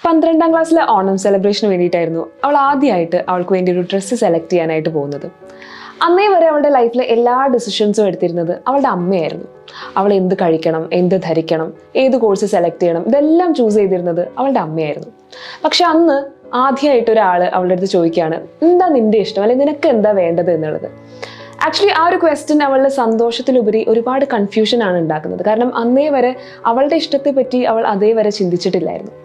12ാം ക്ലാസ്സിലെ ഓണം സെലിബ്രേഷന് വേണ്ടിയിട്ടായിരുന്നു അവൾ ആദ്യമായിട്ട് അവൾക്ക് വേണ്ടി ഒരു ഡ്രസ്സ് സെലക്ട് ചെയ്യാനായിട്ട് പോകുന്നത്. അന്നേ വരെ അവളുടെ ലൈഫിലെ എല്ലാ ഡിസിഷൻസും എടുത്തിരുന്നത് അവളുടെ അമ്മയായിരുന്നു. അവൾ എന്ത് കഴിക്കണം, എന്ത് ധരിക്കണം, ഏത് കോഴ്സ് സെലക്ട് ചെയ്യണം, ഇതെല്ലാം ചൂസ് ചെയ്തിരുന്നത് അവളുടെ അമ്മയായിരുന്നു. പക്ഷെ അന്ന് ആദ്യമായിട്ട് ഒരാൾ അവളുടെ അടുത്ത് ചോദിക്കുകയാണ്, എന്താ നിന്റെ ഇഷ്ടം, അല്ലെങ്കിൽ നിനക്ക് എന്താ വേണ്ടത് എന്നുള്ളത്. ആക്ച്വലി ആ ഒരു ക്വസ്റ്റ്യൻ അവളുടെ സന്തോഷത്തിലുപരി ഒരുപാട് കൺഫ്യൂഷൻ ആണ് ഉണ്ടാക്കുന്നത്. കാരണം അന്നേ വരെ അവളുടെ ഇഷ്ടത്തെ പറ്റി അവൾ അതേ വരെ ചിന്തിച്ചിട്ടില്ലായിരുന്നു.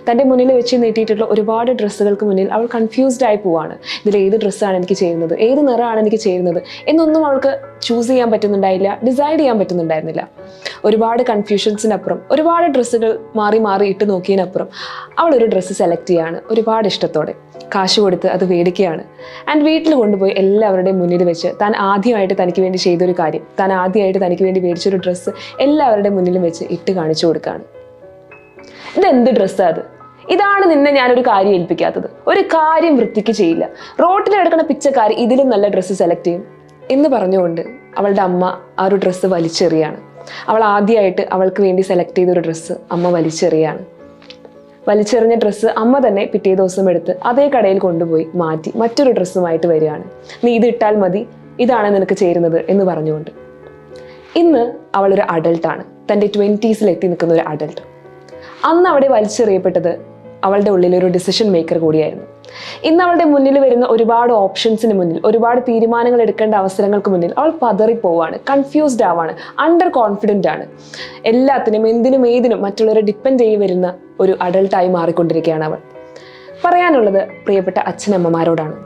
തൻ്റെ മുന്നിൽ വെച്ച് നീട്ടിയിട്ടുള്ള ഒരുപാട് ഡ്രസ്സുകൾക്ക് മുന്നിൽ അവൾ കൺഫ്യൂസ്ഡ് ആയി പോവാണ്. ഇതിൽ ഏത് ഡ്രസ്സാണ് എനിക്ക് ചേരുന്നത്, ഏത് നിറമാണ് എനിക്ക് ചേരുന്നത് എന്നൊന്നും അവൾക്ക് ചൂസ് ചെയ്യാൻ പറ്റുന്നുണ്ടായില്ല, ഡിസൈഡ് ചെയ്യാൻ പറ്റുന്നുണ്ടായിരുന്നില്ല. ഒരുപാട് കൺഫ്യൂഷൻസിനപ്പുറം, ഒരുപാട് ഡ്രസ്സുകൾ മാറി മാറി ഇട്ട് നോക്കിയതിനപ്പുറം അവൾ ഒരു ഡ്രസ്സ് സെലക്ട് ചെയ്യുകയാണ് ഒരുപാട് ഇഷ്ടത്തോടെ. കാശ് കൊടുത്ത് അത് മേടിക്കുകയാണ്. ആൻഡ് വീട്ടിൽ കൊണ്ടുപോയി എല്ലാവരുടെയും മുന്നിൽ വെച്ച് താൻ ആദ്യമായിട്ട് തനിക്ക് വേണ്ടി ചെയ്തൊരു കാര്യം, താൻ ആദ്യമായിട്ട് തനിക്ക് വേണ്ടി മേടിച്ചൊരു ഡ്രസ്സ് എല്ലാവരുടെയും മുന്നിലും വെച്ച് ഇട്ട് കാണിച്ചു കൊടുക്കുകയാണ്. ഇതെന്ത് ഡ്രസ്സാണ് അത്? ഇതാണ് നിന്നെ ഞാനൊരു കാര്യം ഏൽപ്പിക്കാത്തത്. ഒരു കാര്യം വൃത്തിക്ക് ചെയ്യില്ല. റോട്ടിൽ കിടക്കുന്ന പിച്ചക്കാരി ഇതിലും നല്ല ഡ്രസ്സ് സെലക്ട് ചെയ്യും എന്ന് പറഞ്ഞുകൊണ്ട് അവളുടെ അമ്മ ആ ഒരു ഡ്രസ്സ് വലിച്ചെറിയാണ്. അവൾ ആദ്യമായിട്ട് അവൾക്ക് വേണ്ടി സെലക്ട് ചെയ്തൊരു ഡ്രസ്സ് അമ്മ വലിച്ചെറിയാണ്. വലിച്ചെറിഞ്ഞ ഡ്രസ്സ് അമ്മ തന്നെ പിറ്റേ ദിവസം എടുത്ത് അതേ കടയിൽ കൊണ്ടുപോയി മാറ്റി മറ്റൊരു ഡ്രസ്സുമായിട്ട് വരികയാണ്. നീ ഇത് ഇട്ടാൽ മതി, ഇതാണ് നിനക്ക് ചേരുന്നത് എന്ന് പറഞ്ഞുകൊണ്ട്. ഇന്ന് അവളൊരു അഡൾട്ടാണ്, തൻ്റെ 20s എത്തി നിൽക്കുന്ന ഒരു അഡൾട്ട്. അന്ന് അവിടെ വലിച്ചെറിയപ്പെട്ടത് അവളുടെ ഉള്ളിലൊരു ഡിസിഷൻ മേക്കർ കൂടിയായിരുന്നു. ഇന്ന് അവളുടെ മുന്നിൽ വരുന്ന ഒരുപാട് ഓപ്ഷൻസിന് മുന്നിൽ, ഒരുപാട് തീരുമാനങ്ങൾ എടുക്കേണ്ട അവസരങ്ങൾക്ക് മുന്നിൽ അവൾ പതറിപ്പോവാണ്, കൺഫ്യൂസ്ഡ് ആവാണ്, അണ്ടർ കോൺഫിഡൻ്റ് ആണ്. എല്ലാത്തിനും, എന്തിനും ഏതിനും മറ്റുള്ളവരെ ഡിപ്പെൻഡ് ചെയ്ത് വരുന്ന ഒരു അഡൾട്ടായി മാറിക്കൊണ്ടിരിക്കുകയാണ് അവൾ. പറയാനുള്ളത് പ്രിയപ്പെട്ട അച്ഛനമ്മമാരോടാണ്.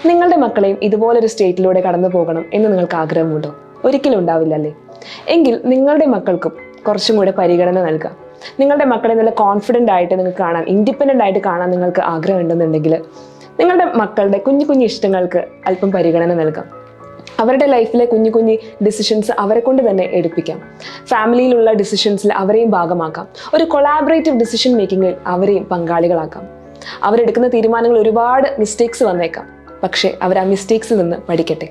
നിങ്ങളുടെ മക്കളെയും ഇതുപോലൊരു സ്റ്റേറ്റിലൂടെ കടന്നു പോകണം എന്ന് നിങ്ങൾക്ക് ആഗ്രഹമുണ്ടോ? ഒരിക്കലും ഉണ്ടാവില്ലല്ലേ? എങ്കിൽ നിങ്ങളുടെ മക്കൾക്കും കുറച്ചും കൂടെ പരിഗണന നൽകാം. നിങ്ങളുടെ മക്കളെ നല്ല കോൺഫിഡൻ്റ് ആയിട്ട് നിങ്ങൾക്ക് കാണാൻ, ഇൻഡിപെൻഡൻ്റ് ആയിട്ട് കാണാൻ നിങ്ങൾക്ക് ആഗ്രഹം ഉണ്ടെന്നുണ്ടെങ്കിൽ നിങ്ങളുടെ മക്കളുടെ കുഞ്ഞു കുഞ്ഞു ഇഷ്ടങ്ങൾക്ക് അല്പം പരിഗണന നൽകാം. അവരുടെ ലൈഫിലെ കുഞ്ഞു കുഞ്ഞു ഡിസിഷൻസ് അവരെ കൊണ്ട് തന്നെ എടുപ്പിക്കാം. ഫാമിലിയിലുള്ള ഡിസിഷൻസിൽ അവരെയും ഭാഗമാക്കാം. ഒരു കൊളാബറേറ്റീവ് ഡിസിഷൻ മേക്കിങ്ങിൽ അവരെയും പങ്കാളികളാക്കാം. അവരെടുക്കുന്ന തീരുമാനങ്ങൾ ഒരുപാട് മിസ്റ്റേക്സ് വന്നേക്കാം, പക്ഷേ അവർ ആ മിസ്റ്റേക്സിൽ നിന്ന് പഠിക്കട്ടെ.